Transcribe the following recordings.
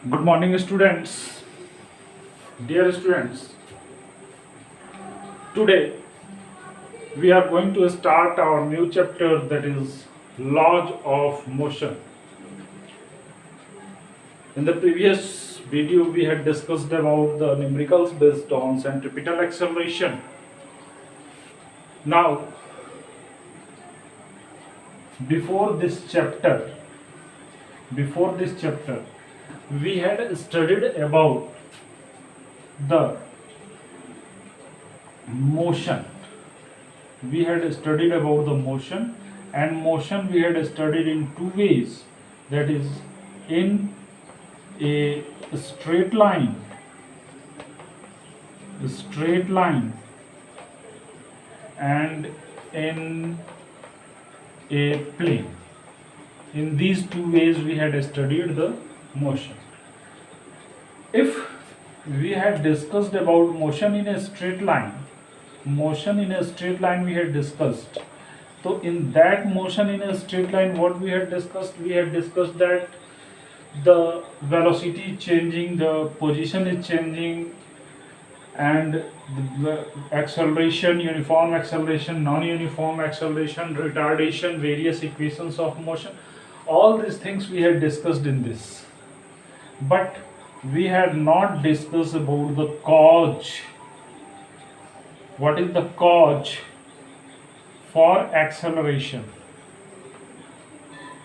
Good morning, students. Dear students, today we are going to start our new chapter, that is laws of motion. In the previous video, we had discussed about the numericals based on centripetal acceleration. Now, before this chapter, before this chapter, we had studied about the motion. We had studied about the motion, and motion we had studied in two ways, that is in a straight line, straight line, and in a plane. In these two ways we had studied the motion. If we had discussed about motion in a straight line, motion in a straight line we had discussed. So in that motion in a straight line, what we had discussed? We had discussed that the velocity is changing, the position is changing, and the acceleration, uniform acceleration, non-uniform acceleration, retardation, various equations of motion, all these things we had discussed in this. But we had not discussed about the cause. What is the cause for acceleration?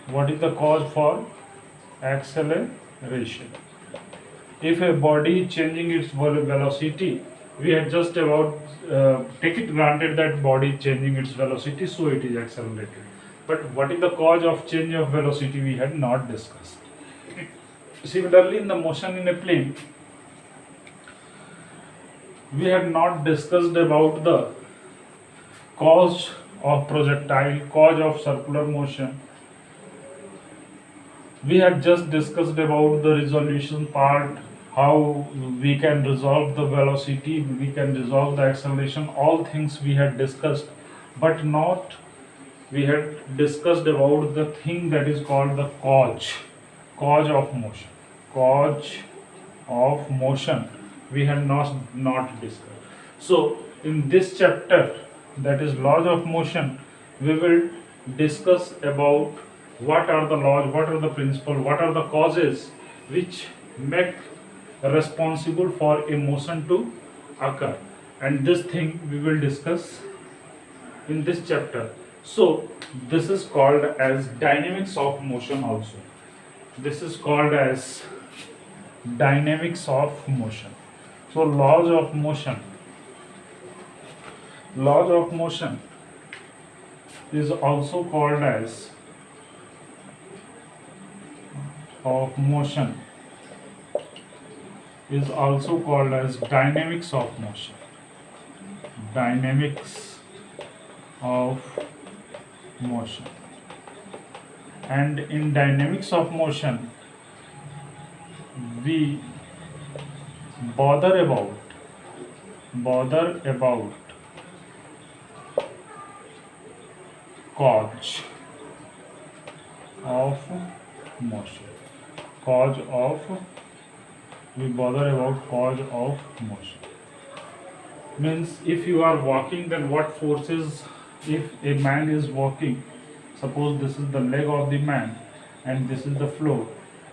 What is the cause for acceleration? If a body is changing its velocity, we had just about take it granted that body is changing its velocity, so it is accelerated. But what is the cause of change of velocity? We had not discussed. Similarly, in the motion in a plane, we had not discussed about the cause of projectile, cause of circular motion. We had just discussed about the resolution part, how we can resolve the velocity, we can resolve the acceleration, all things we had discussed, but not we had discussed about the thing that is called the cause of motion. Cause of motion we had not discussed. So in this chapter, that is laws of motion, we will discuss about what are the laws, what are the principles, what are the causes which make responsible for a motion to occur, and this thing we will discuss in this chapter. So this is called as dynamics of motion also. This is called as dynamics of motion. So laws of motion is also called as of motion is also called as dynamics of motion. Dynamics of motion. And in dynamics of motion, we bother about cause of motion. We bother about cause of motion. Means if you are walking, then what forces, if a man is walking, suppose this is the leg of the man and this is the floor,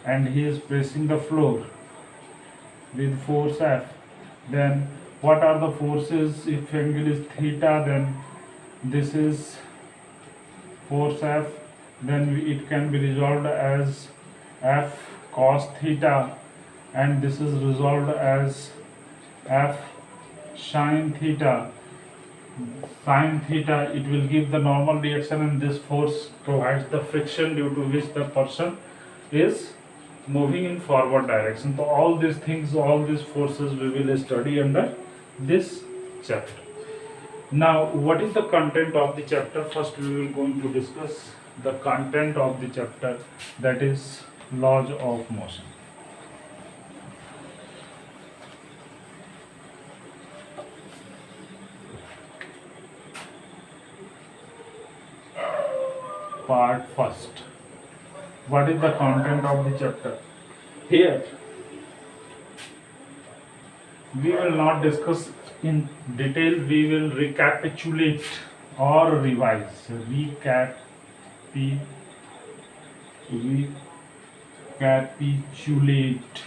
and he is pressing the floor with force F, then what are the forces? If angle is theta, then this is force F, then it can be resolved as F cos theta, and this is resolved as F sin theta. Sin theta, it will give the normal reaction, and this force provides the friction due to which the person is moving in forward direction. So all these things, all these forces we will study under this chapter. Now, what is the content of the chapter? First we will going to discuss the content of the chapter, that is laws of motion. Part first. What is the content of the chapter? Here We will not discuss in detail, we will recapitulate or revise. Recapitulate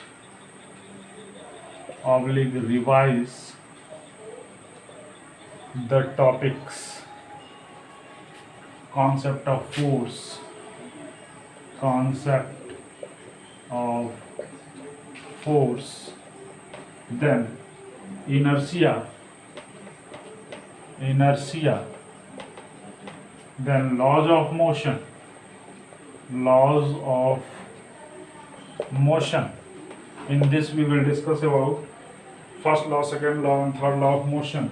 oblique revise the topics: concept of force, concept of force, then inertia, then laws of motion, laws of motion. In this we will discuss about first law, second law and third law of motion.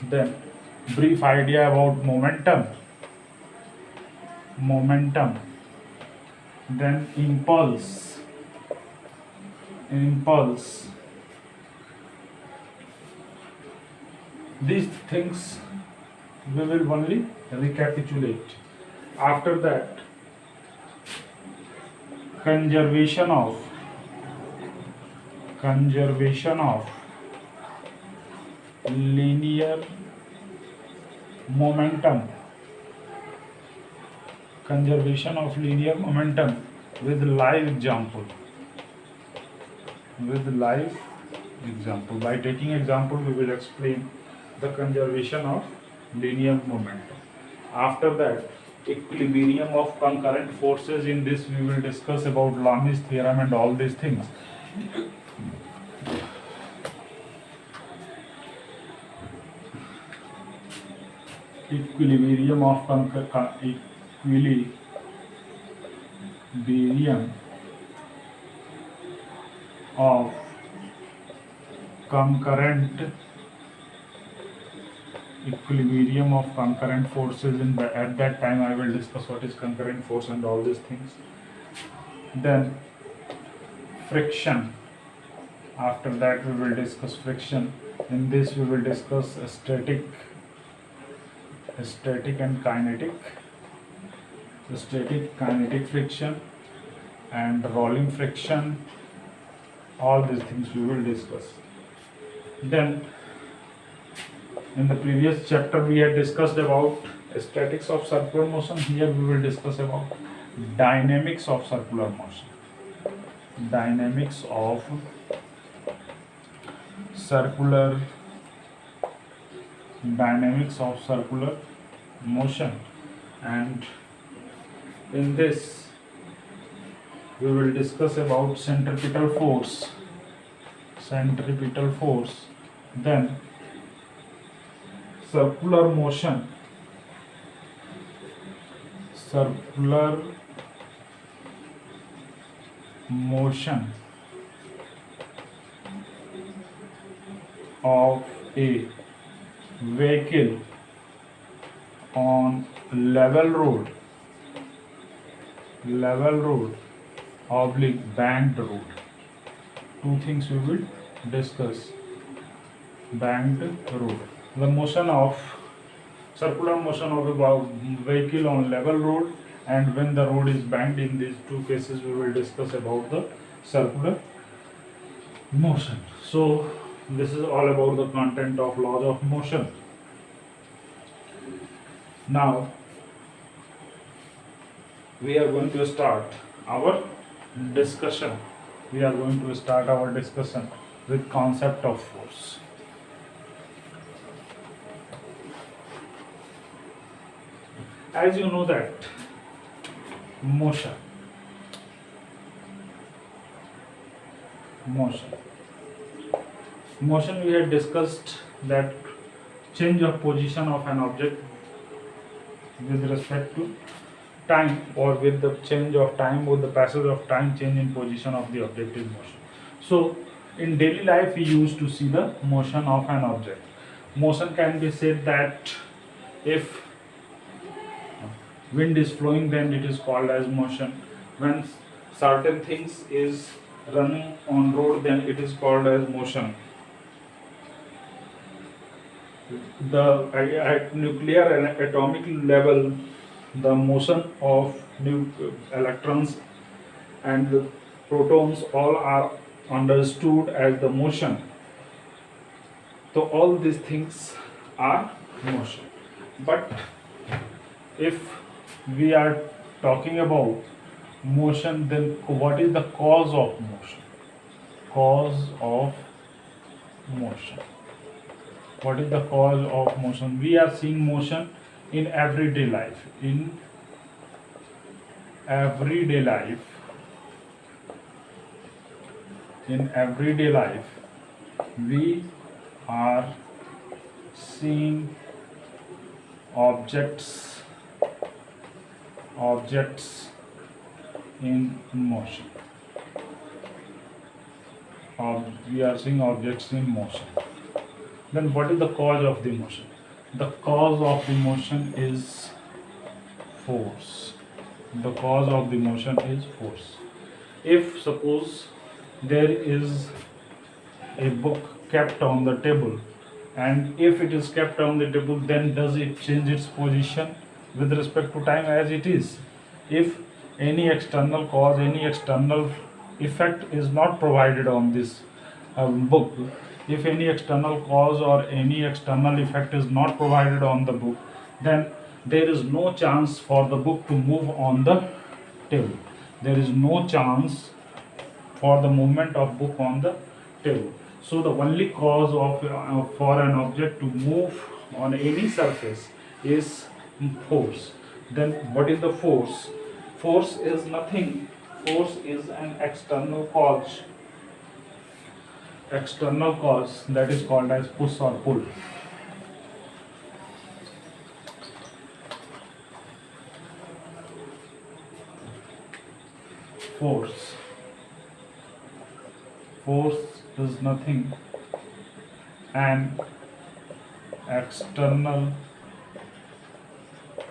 Then brief idea about momentum, then impulse, these things we will only recapitulate. After that, conservation of linear momentum, with live example. By taking example, we will explain the conservation of linear momentum. After that, equilibrium of concurrent forces. In this we will discuss about Lami's theorem and all these things. Equilibrium of concurrent forces. At that time I will discuss what is concurrent force and all these things. Then friction. After that we will discuss friction. In this we will discuss static and kinetic friction and rolling friction. All these things we will discuss. Then in the previous chapter we had discussed about statics of circular motion. Here we will discuss about dynamics of circular motion. And in this we will discuss about centripetal force, then circular motion of a vehicle on level road oblique banked road. Two things we will discuss. Banked road. The circular motion of a vehicle on level road, and when the road is banked. In these two cases we will discuss about the circular motion. So this is all about the content of laws of motion. Now we are going to start our discussion. With concept of force. As you know that motion we had discussed that change of position of an object with respect to time, or with the change of time, or the passage of time, change in position of the object is motion. So in daily life we used to see the motion of an object. Motion can be said that if wind is flowing, then it is called as motion. When certain things is running on road, then it is called as motion. At nuclear and atomic level, the motion of electrons and the protons all are understood as the motion. So all these things are motion. But if we are talking about motion, then what is the cause of motion? Cause of motion. What is the cause of motion? We are seeing motion in everyday life. In everyday life, in everyday life, we are seeing objects in motion. We are seeing objects in motion. Then what is the cause of the motion? The cause of the motion is force. The cause of the motion is force. If suppose there is a book kept on the table, and if it is kept on the table, then does it change its position with respect to time as it is? If any external cause, any external effect is not provided on this book, if any external cause or any external effect is not provided on the book, then there is no chance for the book to move on the table. There is no chance for the movement of book on the table. So the only cause of for an object to move on any surface is force. Then what is the force? Force is nothing. Force is an external cause. External cause that is called as push or pull. Force. Force is nothing. An external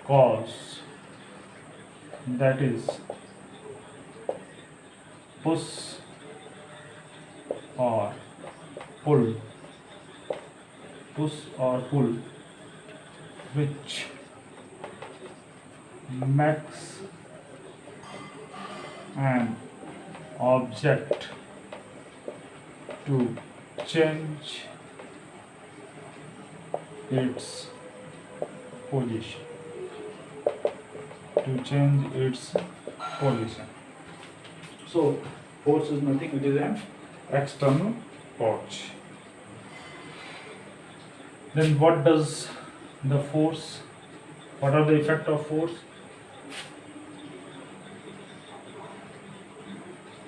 cause that is push or pull. Push or pull, which makes an object to change its position. To change its position. So force is nothing, it is an external cause. Then what does the force, what are the effect of force?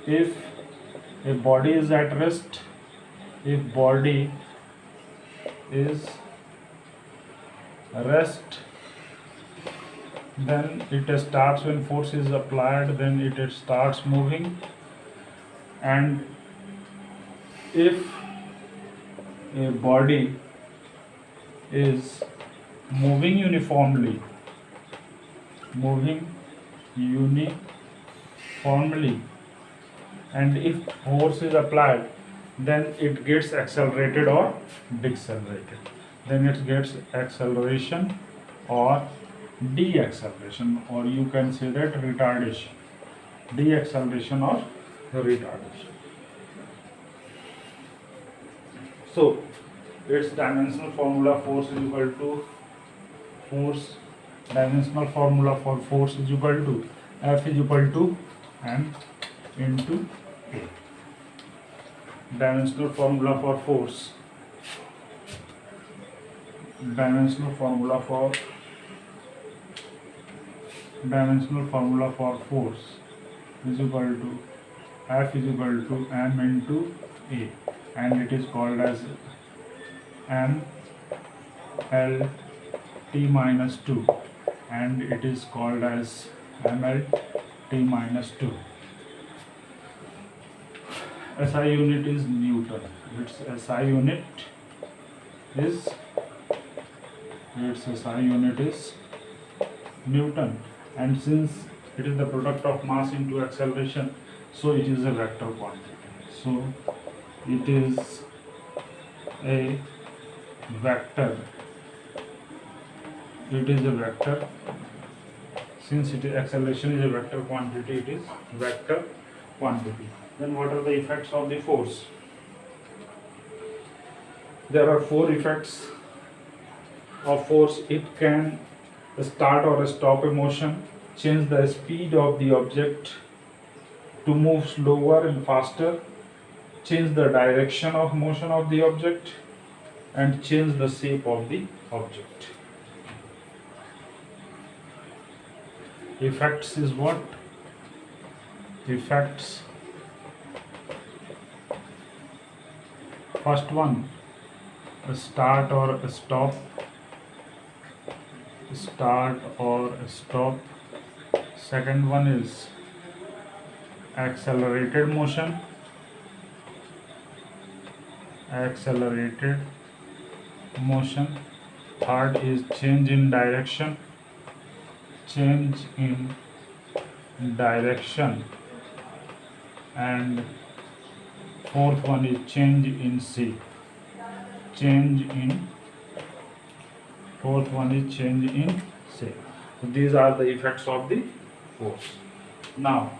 If a body is at rest, if body is rest, then it starts, when force is applied, then it starts moving. And if a body is moving uniformly, and if force is applied, then it gets accelerated or decelerated. Then it gets acceleration or deacceleration, or you can say that retardation. Deacceleration or retardation. So its dimensional formula force is equal to dimensional formula for force is equal to F is equal to m into A. Dimensional formula for force. Dimensional formula for force is equal to F is equal to m into A, and it is called as m L T minus 2, and it is called as ml T minus 2. SI unit is Newton. Its SI unit is Newton, and since it is the product of mass into acceleration, so it is a vector quantity. So it is a vector. It is a vector. Since it is acceleration is a vector quantity, it is vector quantity. Then what are the effects of the force? There are four effects of force. It can start or stop a motion, change the speed of the object to move slower and faster, change the direction of motion of the object, and change the shape of the object. Effects is what? Effects. First one, a start or a stop. Start or stop. Second one is accelerated motion. Accelerated motion. Third is change in direction. Change in direction. And fourth one is change in shape. Fourth one is change in shape. So these are the effects of the force. Now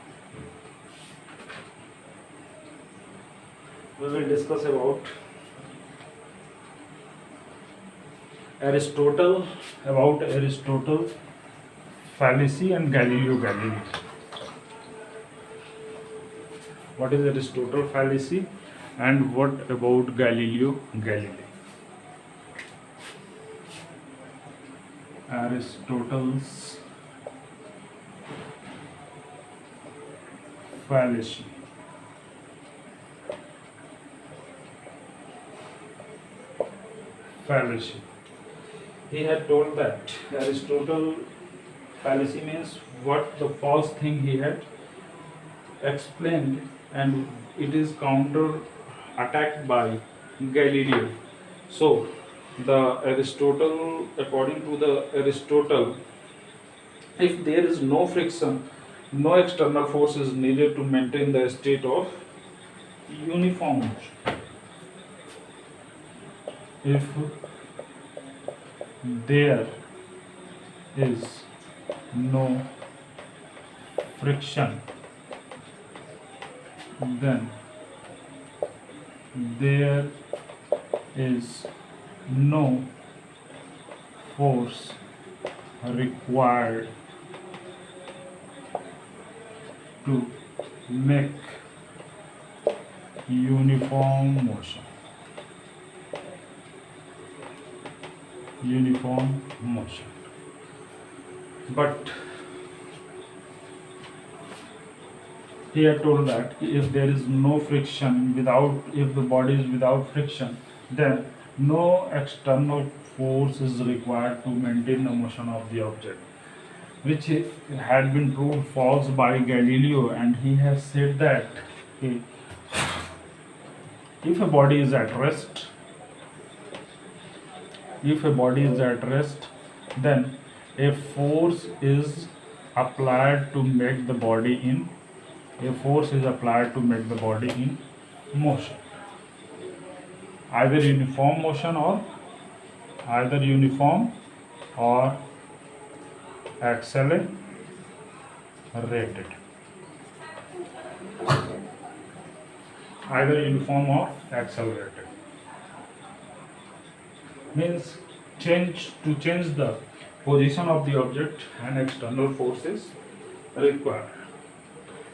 we will discuss about Aristotle, fallacy, and Galileo Galilei. What is Aristotle fallacy and what about Galileo Galilei? Aristotle's fallacy. He had told that Aristotle fallacy means what the false thing he had explained, and it is counter attacked by Galileo. So according to the Aristotle, if there is no friction, no external force is needed to maintain the state of uniform motion. If there is no friction, then there is no force required to make uniform motion. But he had told that if there is no friction, if the body is without friction, then no external force is required to maintain the motion of the object, which had been proved false by Galileo. And he has said that if a body is at rest, then a force is applied to make the body in motion, either uniform or accelerated. Means to change the position of the object, an external force is required.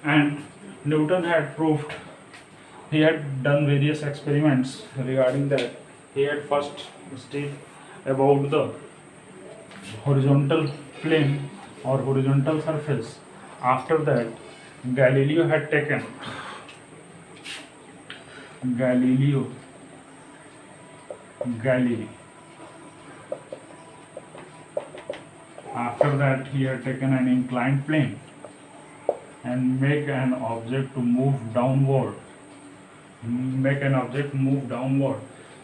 And Newton had proved, he had done various experiments regarding that. He had first studied about the horizontal plane or horizontal surface. After that, Galileo had taken Galilei. After that, he had taken an inclined plane and make an object to move downward.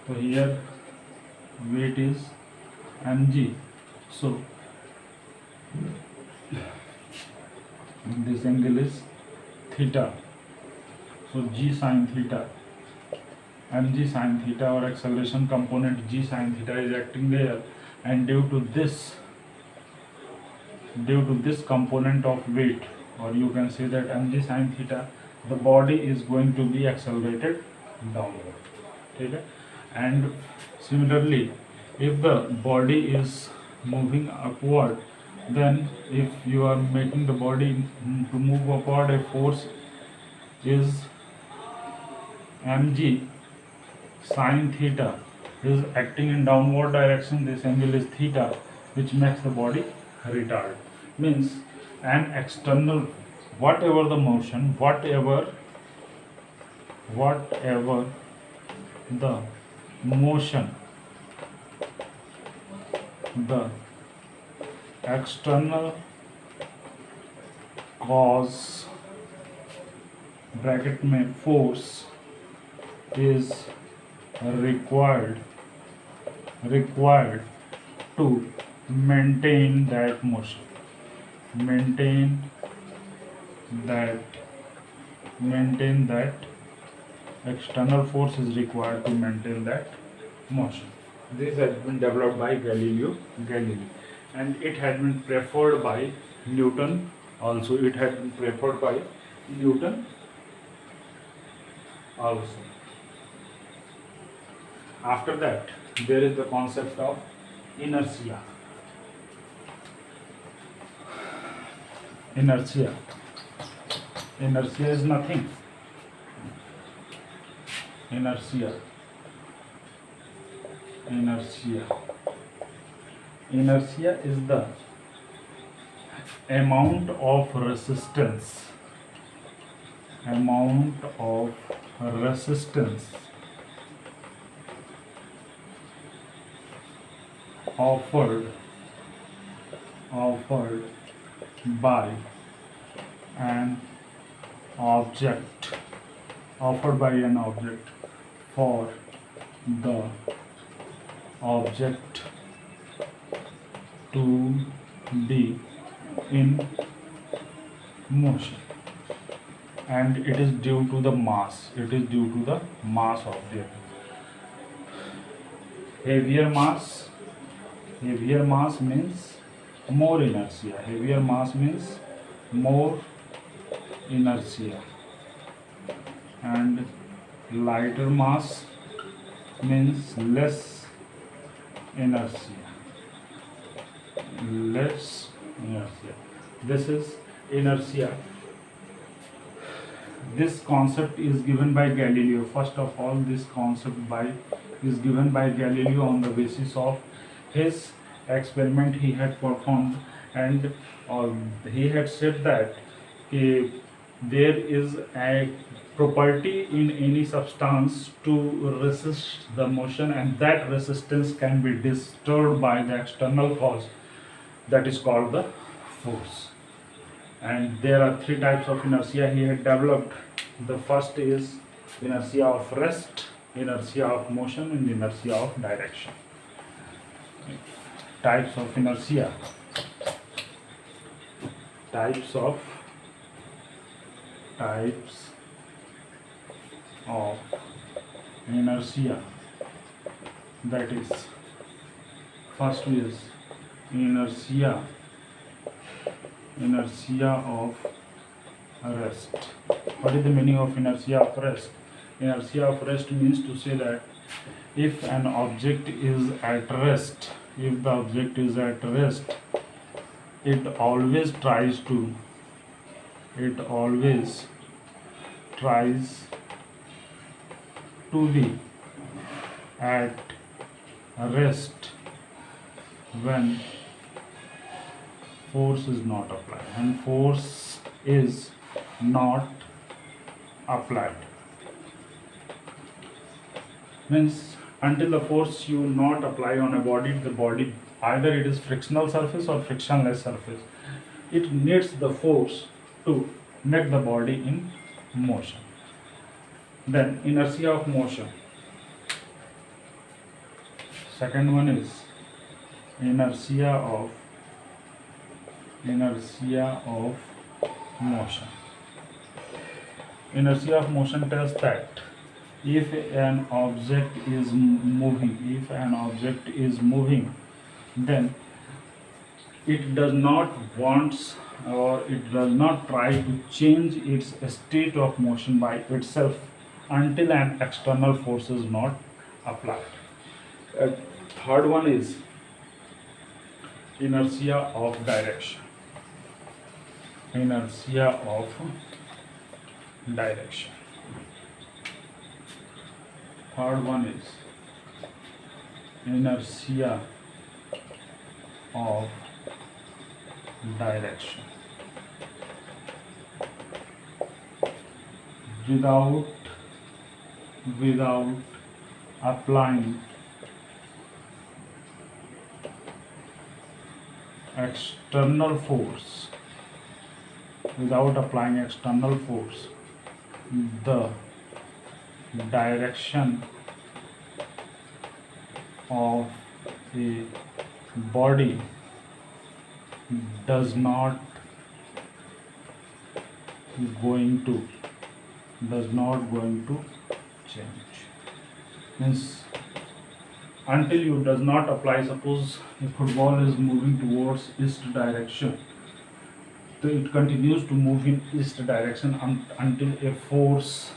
So here weight is mg. So this angle is theta. So g sine theta, mg sine theta, or acceleration component g sine theta is acting there, and due to this component of weight, or you can say that mg sine theta, the body is going to be accelerated downward. Okay? And similarly, if the body is moving upward, then if you are making the body to move upward, a force is mg sine theta is acting in downward direction. This angle is theta, which makes the body retard. Means an external, whatever the motion, whatever the motion, the external cause bracket में force is required to maintain that motion, maintain that external force is required to maintain that motion. This has been developed by Galileo Galilei, and it had been preferred by Newton also. It had been preferred by Newton also. After that, there is the concept of inertia. Inertia is nothing. Inertia is the amount of resistance offered by an object for the object to be in motion, and it is due to the mass. It is due to the mass of the heavier mass means more inertia. Heavier mass means more inertia, and lighter mass means less inertia. This is inertia. This concept is given by Galileo. First of all, this concept is given by Galileo on the basis of his experiment he had performed, and he had said that there is a property in any substance to resist the motion, and that resistance can be disturbed by the external cause, that is called the force. And there are three types of inertia he had developed. The first is inertia of rest, inertia of motion, and inertia of direction. Types of inertia. Types of inertia. That is, first is inertia of rest. What is the meaning of inertia of rest? Inertia of rest means to say that if an object is at rest, it always tries to be at rest when force is not applied. And force is not applied means until the force you not apply on a body, the body either it is frictional surface or frictionless surface, it needs the force to make the body in motion. Then inertia of motion. Second one is inertia of motion. Inertia of motion tells that if an object is moving, then it does not want or it does not try to change its state of motion by itself until an external force is not applied. Uh, Third one is inertia of direction. Inertia of direction. Third one is inertia of direction. Without applying external force, the direction of a body does not going to change. Means until you does not apply, suppose a football is moving towards east direction, so it continues to move in east direction until a force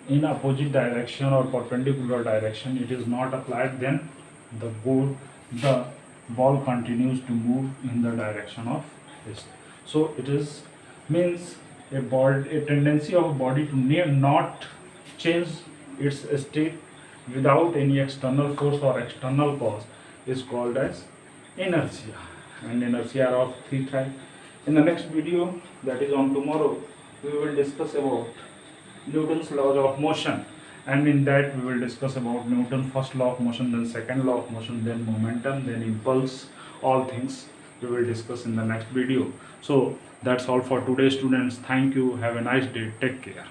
in opposite direction or perpendicular direction it is not applied, then the ball continues to move in the direction of east. So it is means a tendency of a body to not change its state without any external force or external cause is called as inertia, and inertia are of three types. In the next video, that is on tomorrow, we will discuss about Newton's laws of motion, and in that we will discuss about Newton's first law of motion, then second law of motion, then momentum, then impulse. All things we will discuss in the next video. So that's all for today, students. Thank you. Have a nice day. Take care.